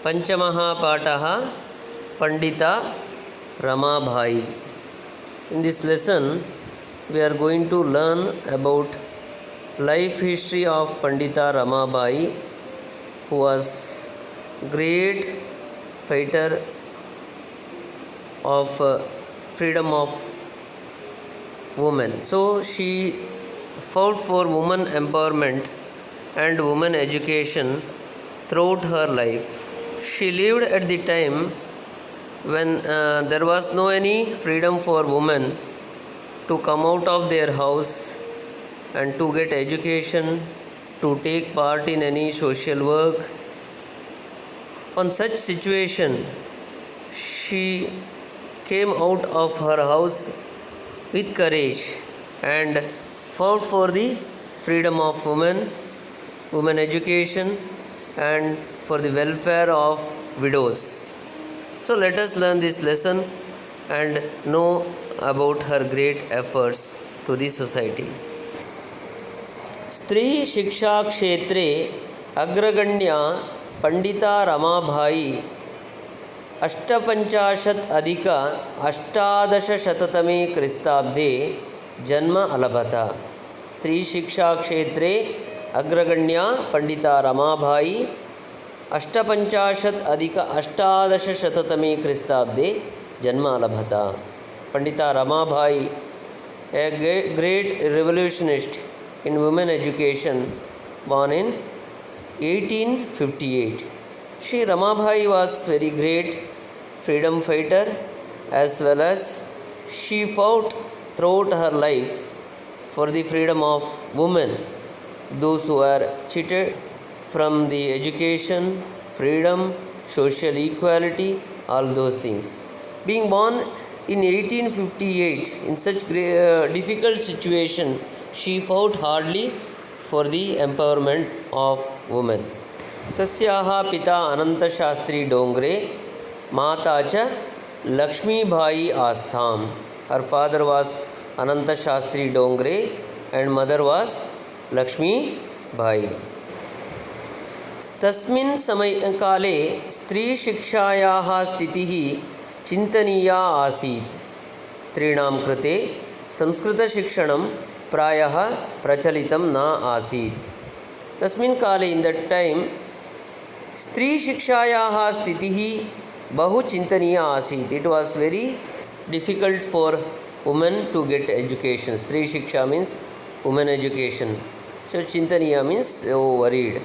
पंचमः पाठः Pandita Ramabai. In this lesson we are going to learn about life history of Pandita Ramabai, who was great fighter of freedom of women. So she fought for women empowerment and women education throughout her life. She lived at the time when there was no any freedom for women to come out of their house and to get education, to take part in any social work. On such situation, she came out of her house with courage and fought for the freedom of women, women education, and for the welfare of widows. So let us learn this lesson and know about her great efforts to the society. स्त्री शिक्षा क्षेत्रे अग्रगण्या पंडिता रमाबाई 850 क्रिस्ताब्दे जन्म अलभत. स्त्री शिक्षा क्षेत्रे अग्रगण्या पंडिता रमाबाई 850 क्रिस्ताब्दे जन्म अलभत. Pandita Ramabai, a great revolutionist in women education, born in 1858. She Ramabai was very great freedom fighter, as well as she fought throughout her life for the freedom of women, those who were cheated from the education, freedom, social equality, all those things. Being born in 1858 in such difficult situation, she fought hardly for the empowerment of women. तस्याः पिता अनंतशास्त्री डोंगरे, माता च Lakshmibai आस्थाम. Her father was Anantashastri Dongre and mother was Lakshmibai. तस्मिन् समयकाले स्त्रीशिक्षायाः स्थितिः चिन्तनीया आसीत्. स्त्रीणां कृते संस्कृतशिक्षणं प्रायः प्रचलितं न आसीत्. तस्मिन् काले, in that time, स्त्रीशिक्षायाः स्थितिः बहु चिन्तनीया आसीत्. It was very difficult for women to get education. स्त्री शिक्षा means women education. So चिन्तनीया means worried.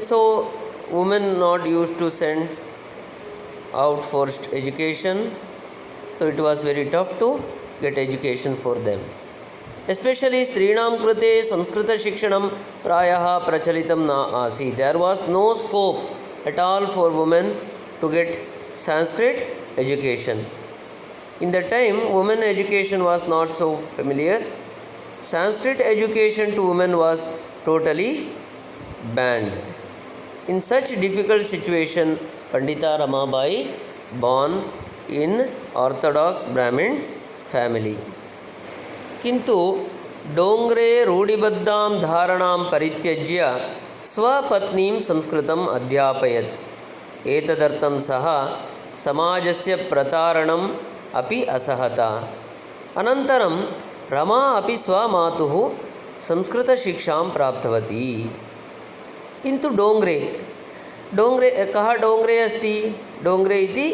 So women not used to send out for education. So it was very tough to get education for them. Especially स्त्रीणां कृते संस्कृतशिक्षणं प्रायः प्रचलितं न आसीत्. There was no scope at all for women to get Sanskrit education. In that time, women education was not so familiar. Sanskrit education to women was totally banned. In such difficult situation, Pandita Ramabai born in Orthodox Brahmin family. किंतु डोंगरे रूढ़िबद्धां धारणां परित्यज्य स्वपत्नीं संस्कृतम् अध्यापयत्. एतदर्थं सः समाजस्य प्रतारणम् अपि असहत. अनन्तरं रमा अपि स्वमातुः संस्कृतशिक्षां प्राप्तवती. किंतु डोंगरे कः डोंगरे अस्ति? डोंगरे इति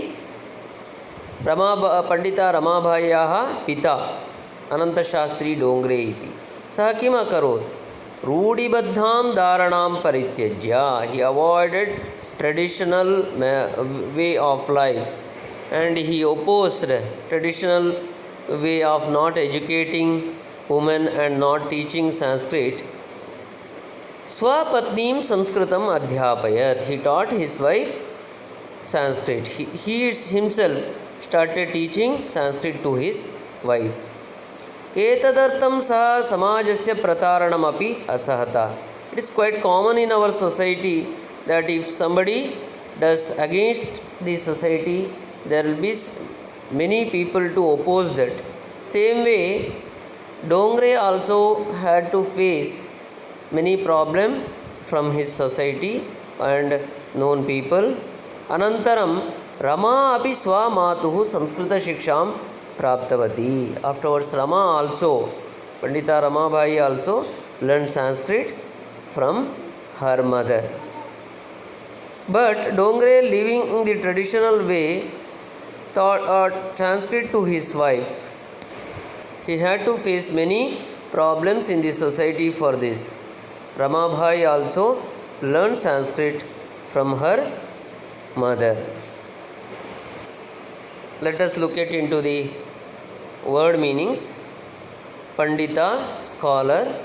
पंडिता रमाबायाः पिता अनंतशास्त्री डोंगरे इति. सः किम् अकरोत्? रूढ़िबद्धां धारणां परित्यज्य. He avoided traditional way of life and he opposed traditional way of not educating women and not teaching Sanskrit. स्वपत्नीं संस्कृतम् अध्यापयत्. He taught his wife Sanskrit. He himself started teaching Sanskrit to his wife. एतदर्थं सः समाजस्य प्रतारणमपि असहत. It is quite common in our society that if somebody does against the society, there will be many people to oppose that. Same way, Dongre also had to face many problems from his society and known people अनन्तरं रमा अपि स्वमातुः संस्कृतशिक्षां प्राप्तवती. Afterwards Rama also, Pandita Ramabai also learned Sanskrit from her mother. But Dongre, living in the traditional way, taught Sanskrit to his wife. He had to face many problems in the society for this. Ramabai also learned Sanskrit from her mother. Let us look at into the word meanings. Pandita, scholar.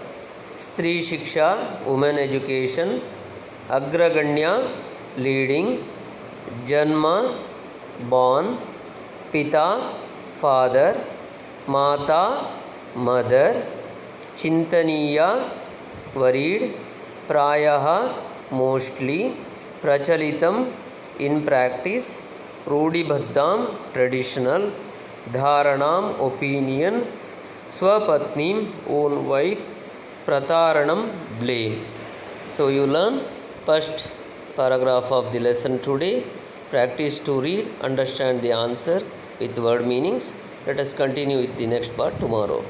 Stri Shiksha, women education. Agraganya, leading. Janma, born. Pita, father. Mata, mother. Chintaniya, worried. Prayaha, mostly. Prachalitam, in practice. Rudibhaddam, traditional. Dharanam, opinion. Swapatnim, own wife. Prataranam, blame. So you learn first paragraph of the lesson today. Practice to read, understand the answer with word meanings. Let us continue with the next part tomorrow.